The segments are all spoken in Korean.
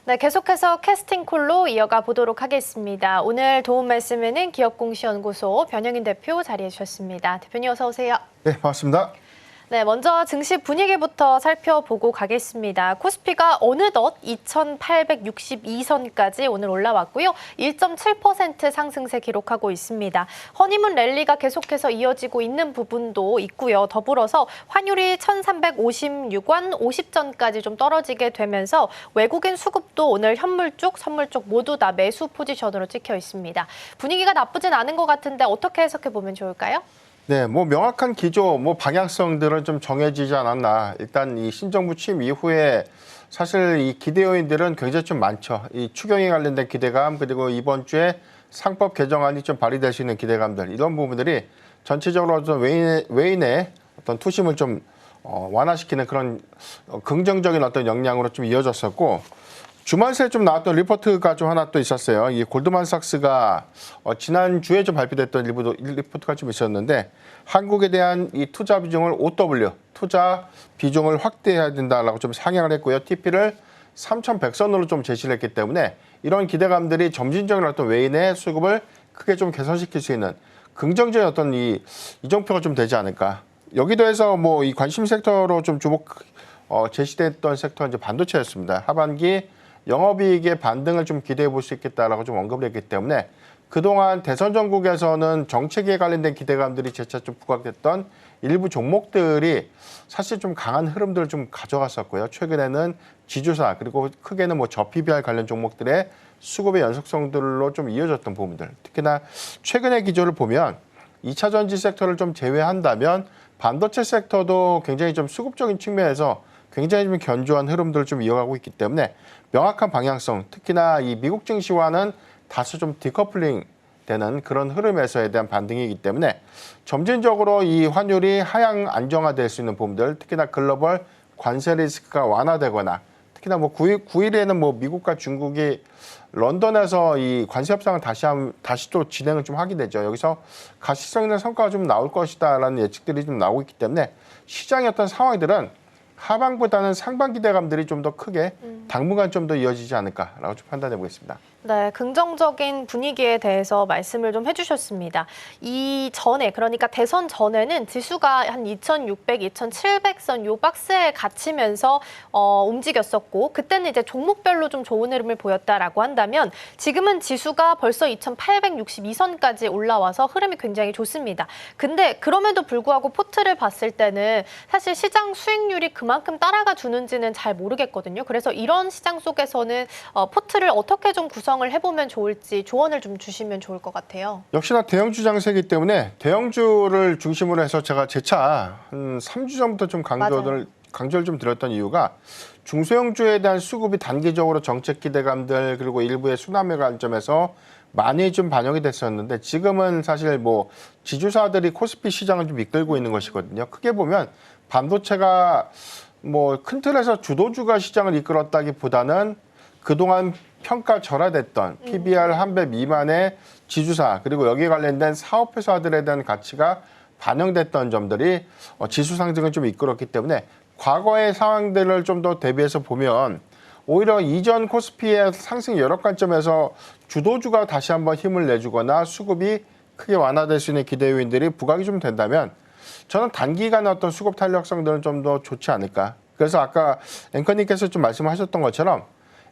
네, 계속해서 캐스팅콜로 이어가 보도록 하겠습니다. 오늘 도움 말씀에는 기업공시연구소 변영인 대표 자리해 주셨습니다. 대표님 어서 오세요. 네, 반갑습니다. 네, 먼저 증시 분위기부터 살펴보고 가겠습니다. 코스피가 어느덧 2,862선까지 오늘 올라왔고요. 1.7% 상승세 기록하고 있습니다. 허니문 랠리가 계속해서 이어지고 있는 부분도 있고요. 더불어서 환율이 1,356원 50전까지 좀 떨어지게 되면서 외국인 수급도 오늘 현물 쪽, 선물 쪽 모두 다 매수 포지션으로 찍혀 있습니다. 분위기가 나쁘진 않은 것 같은데 어떻게 해석해 보면 좋을까요? 네, 명확한 기조, 방향성들은 좀 정해지지 않았나. 일단 이 신정부 취임 이후에 사실 이 기대 요인들은 굉장히 좀 많죠. 이 추경에 관련된 기대감, 그리고 이번 주에 상법 개정안이 좀 발의될 수 있는 기대감들, 이런 부분들이 전체적으로 어떤 외인의 어떤 투심을 좀 완화시키는 그런 긍정적인 어떤 역량으로 좀 이어졌었고, 주말새 좀 나왔던 리포트가 좀 하나 또 있었어요. 이 골드만삭스가 지난주에 좀 발표됐던 리포트가 좀 있었는데, 한국에 대한 이 투자 비중을 OW, 투자 비중을 확대해야 된다라고 좀 상향을 했고요. TP를 3,100선으로 좀 제시를 했기 때문에 이런 기대감들이 점진적인 어떤 외인의 수급을 크게 좀 개선시킬 수 있는 긍정적인 어떤 이정표가 좀 되지 않을까. 여기도 해서 이 관심 섹터로 좀 제시됐던 섹터는 이제 반도체였습니다. 하반기 영업이익의 반등을 좀 기대해 볼 수 있겠다라고 좀 언급을 했기 때문에 그동안 대선 전국에서는 정책에 관련된 기대감들이 재차 좀 부각됐던 일부 종목들이 사실 좀 강한 흐름들을 좀 가져갔었고요. 최근에는 지주사 그리고 크게는 저 PBR 관련 종목들의 수급의 연속성들로 좀 이어졌던 부분들. 특히나 최근의 기조를 보면 2차 전지 섹터를 좀 제외한다면 반도체 섹터도 굉장히 좀 수급적인 측면에서 굉장히 좀 견조한 흐름들을 좀 이어가고 있기 때문에 명확한 방향성, 특히나 이 미국 증시와는 다소 좀 디커플링 되는 그런 흐름에서에 대한 반등이기 때문에 점진적으로 이 환율이 하향 안정화될 수 있는 부분들, 특히나 글로벌 관세 리스크가 완화되거나 특히나 9일에는 미국과 중국이 런던에서 이 관세 협상을 다시 또 진행을 좀 하게 되죠. 여기서 가시성 있는 성과가 좀 나올 것이다라는 예측들이 좀 나오고 있기 때문에 시장의 어떤 상황들은 하반보다는 상반 기대감들이 좀 더 크게 당분간 좀 더 이어지지 않을까라고 좀 판단해 보겠습니다. 네, 긍정적인 분위기에 대해서 말씀을 좀 해주셨습니다. 그러니까 대선 전에는 지수가 한 2,600, 2,700선 요 박스에 갇히면서 움직였었고, 그때는 이제 종목별로 좀 좋은 흐름을 보였다라고 한다면 지금은 지수가 벌써 2,862선까지 올라와서 흐름이 굉장히 좋습니다. 근데 그럼에도 불구하고 포트를 봤을 때는 사실 시장 수익률이 그만큼 따라가 주는지는 잘 모르겠거든요. 그래서 이런 시장 속에서는 포트를 어떻게 좀 구성을 해보면 좋을지 조언을 좀 주시면 좋을 것 같아요. 역시나 대형주 장세이기 때문에 대형주를 중심으로 해서 제가 재차 한 3주 전부터 좀 강조를 좀 드렸던 이유가 중소형주에 대한 수급이 단기적으로 정책 기대감들 그리고 일부의 순환매 관점에서 많이 좀 반영이 됐었는데 지금은 사실 지주사들이 코스피 시장을 좀 이끌고 있는 것이거든요. 크게 보면 반도체가 큰 틀에서 주도주가 시장을 이끌었다기보다는 그동안 평가절하됐던 PBR 한 배 미만의 지주사 그리고 여기에 관련된 사업회사들에 대한 가치가 반영됐던 점들이 지수 상승을 좀 이끌었기 때문에 과거의 상황들을 좀 더 대비해서 보면 오히려 이전 코스피의 상승 여러 관점에서 주도주가 다시 한번 힘을 내주거나 수급이 크게 완화될 수 있는 기대 요인들이 부각이 좀 된다면 저는 단기간의 어떤 수급 탄력성들은 좀 더 좋지 않을까. 그래서 아까 앵커님께서 좀 말씀하셨던 것처럼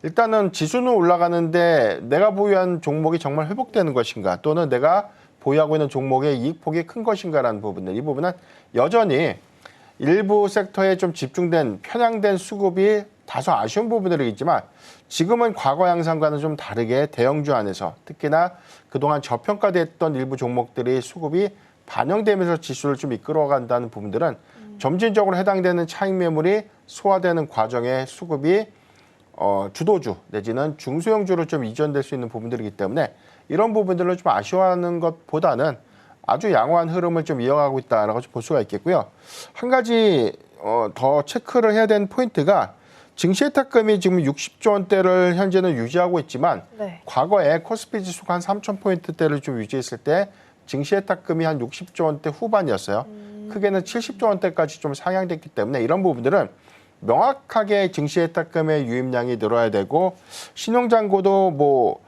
일단은 지수는 올라가는데 내가 보유한 종목이 정말 회복되는 것인가 또는 내가 보유하고 있는 종목의 이익폭이 큰 것인가라는 부분들, 이 부분은 여전히 일부 섹터에 좀 집중된 편향된 수급이 다소 아쉬운 부분들이 있지만 지금은 과거 양상과는 좀 다르게 대형주 안에서 특히나 그동안 저평가됐던 일부 종목들의 수급이 반영되면서 지수를 좀 이끌어간다는 부분들은 점진적으로 해당되는 차익 매물이 소화되는 과정에 수급이 주도주 내지는 중소형주로 좀 이전될 수 있는 부분들이기 때문에 이런 부분들을 좀 아쉬워하는 것보다는 아주 양호한 흐름을 좀 이어가고 있다라고 볼 수가 있겠고요. 한 가지 더 체크를 해야 되는 포인트가 증시의 탁금이 지금 60조 원대를 현재는 유지하고 있지만 과거에 코스피 지수가 한 3,000포인트대를 좀 유지했을 때 증시의 탁금이 한 60조 원대 후반이었어요. 크게는 70조 원대까지 좀 상향됐기 때문에 이런 부분들은 명확하게 증시예탁금의 유입량이 늘어야 되고 신용잔고도 뭐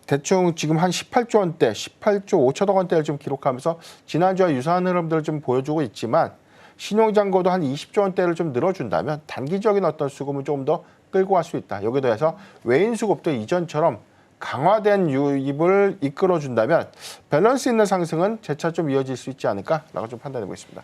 대충 지금 한 18조 원대, 18조 5천억 원대를 좀 기록하면서 지난주와 유사한 흐름들을 좀 보여주고 있지만 신용잔고도 한 20조 원대를 좀 늘어준다면 단기적인 어떤 수급은 조금 더 끌고 갈 수 있다. 여기에 더해서 외인 수급도 이전처럼 강화된 유입을 이끌어준다면 밸런스 있는 상승은 재차 좀 이어질 수 있지 않을까라고 좀 판단해 보겠습니다.